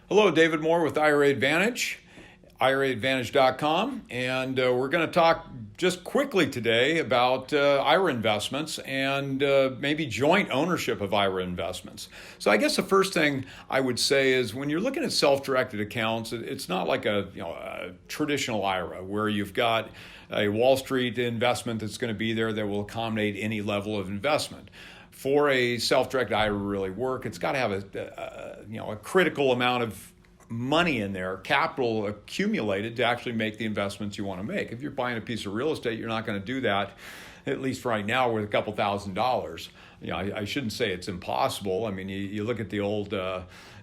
Hello, David Moore with IRA Advantage, IRAadvantage.com, and we're going to talk just quickly today about IRA investments and maybe joint ownership of IRA investments. So I guess the first thing I would say is when you're looking at self-directed accounts, it's not like a traditional IRA where you've got a Wall Street investment that's going to be there that will accommodate any level of investment. For a self-directed IRA to really work, it's got to have a critical amount of money in there, capital accumulated to actually make the investments you want to make. If you're buying a piece of real estate, you're not going to do that, at least right now, with a couple $1,000s. I shouldn't say it's impossible. I mean, you look at the old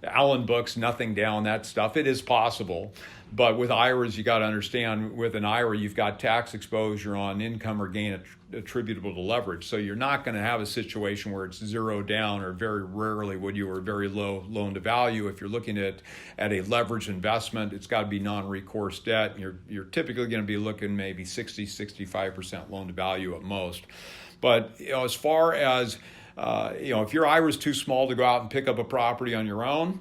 Allen books, nothing down, that stuff. It is possible. But with IRAs, you got to understand, with an IRA, you've got tax exposure on income or gain attributable to leverage. So you're not going to have a situation where it's zero down, or very rarely would you, or very low loan to value. If you're looking at a leveraged investment, it's got to be non-recourse debt. You're typically going to be looking maybe 65% loan to value at most. But as far as if your IRA is too small to go out and pick up a property on your own,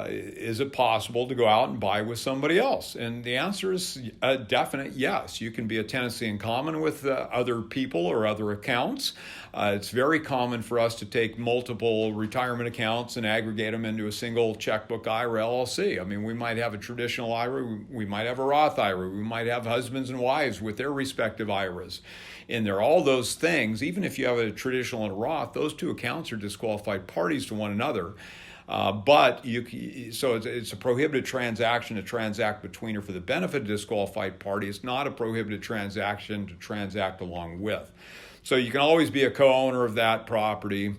is it possible to go out and buy with somebody else? And the answer is a definite yes. You can be a tenancy in common with other people or other accounts. It's very common for us to take multiple retirement accounts and aggregate them into a single checkbook IRA LLC. I mean, we might have a traditional IRA, we might have a Roth IRA, we might have husbands and wives with their respective IRAs in there. All those things, even if you have a traditional and a Roth, those two accounts are disqualified parties to one another. So it's a prohibited transaction to transact between or for the benefit of a disqualified party. It's not a prohibited transaction to transact along with. So you can always be a co-owner of that property,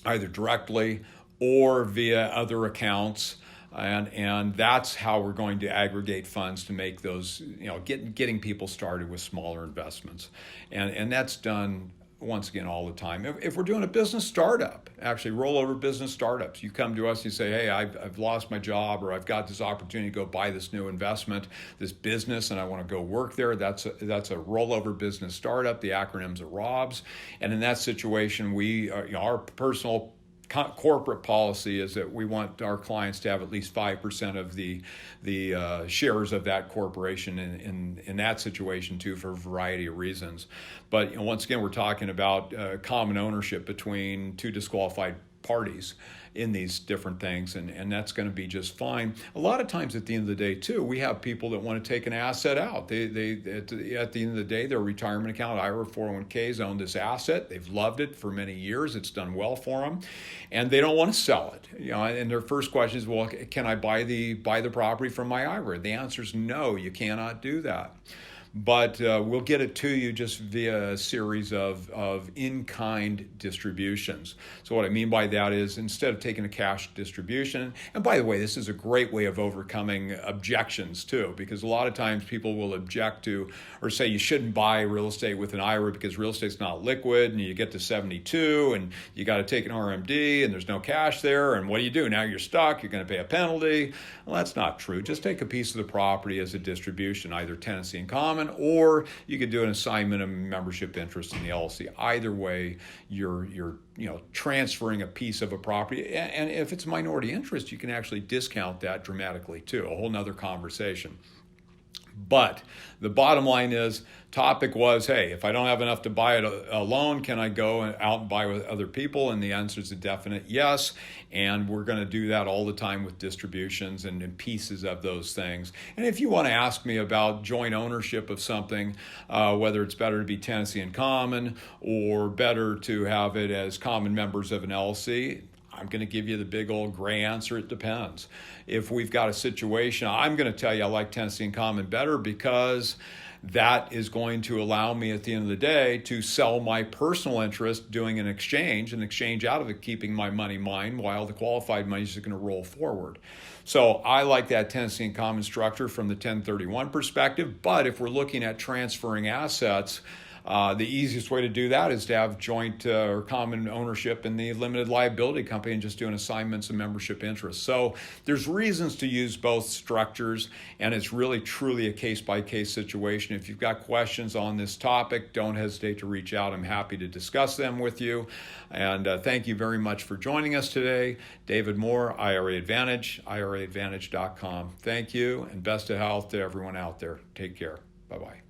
either directly or via other accounts. And that's how we're going to aggregate funds to make those, getting people started with smaller investments. And that's done, once again, all the time. If we're doing a business startup, actually rollover business startups, you come to us, you say, hey, I've lost my job, or I've got this opportunity to go buy this new investment, this business, and I want to go work there. That's a rollover business startup. The acronym's are ROBS. And in that situation, our personal corporate policy is that we want our clients to have at least 5% of the shares of that corporation in that situation too, for a variety of reasons. But once again, we're talking about common ownership between two disqualified parties in these different things, and that's going to be just fine. A lot of times at the end of the day too, we have people that want to take an asset out. They at the end of the day, their retirement account, IRA, 401ks own this asset. They've loved it for many years. It's done well for them, and they don't want to sell it. And their first question is, well, can I buy the property from my IRA? The answer is no, you cannot do that. But we'll get it to you just via a series of in-kind distributions. So what I mean by that is, instead of taking a cash distribution, and by the way, this is a great way of overcoming objections too, because a lot of times people will object to or say you shouldn't buy real estate with an IRA because real estate's not liquid, and you get to 72 and you got to take an RMD and there's no cash there, and what do you do? Now you're stuck, you're going to pay a penalty. Well, that's not true. Just take a piece of the property as a distribution, either tenancy in common, or you could do an assignment of membership interest in the LLC. Either way, you're transferring a piece of a property. And if it's minority interest, you can actually discount that dramatically too. A whole nother conversation. But the bottom line is, topic was, hey, if I don't have enough to buy it alone, can I go out and buy with other people? And the answer is a definite yes. And we're going to do that all the time with distributions and pieces of those things. And if you want to ask me about joint ownership of something, whether it's better to be tenancy in common or better to have it as common members of an LLC, I'm going to give you the big old gray answer. It depends. If we've got a situation, I'm going to tell you I like tenancy in common better, because that is going to allow me at the end of the day to sell my personal interest doing an exchange out of it, keeping my money mine, while the qualified money is going to roll forward. So I like that tenancy in common structure from the 1031 perspective. But if we're looking at transferring assets, The easiest way to do that is to have joint or common ownership in the limited liability company and just do an assignments and membership interest. So there's reasons to use both structures, and it's really truly a case-by-case situation. If you've got questions on this topic, don't hesitate to reach out. I'm happy to discuss them with you. And thank you very much for joining us today. David Moore, IRA Advantage, IRAadvantage.com. Thank you, and best of health to everyone out there. Take care. Bye-bye.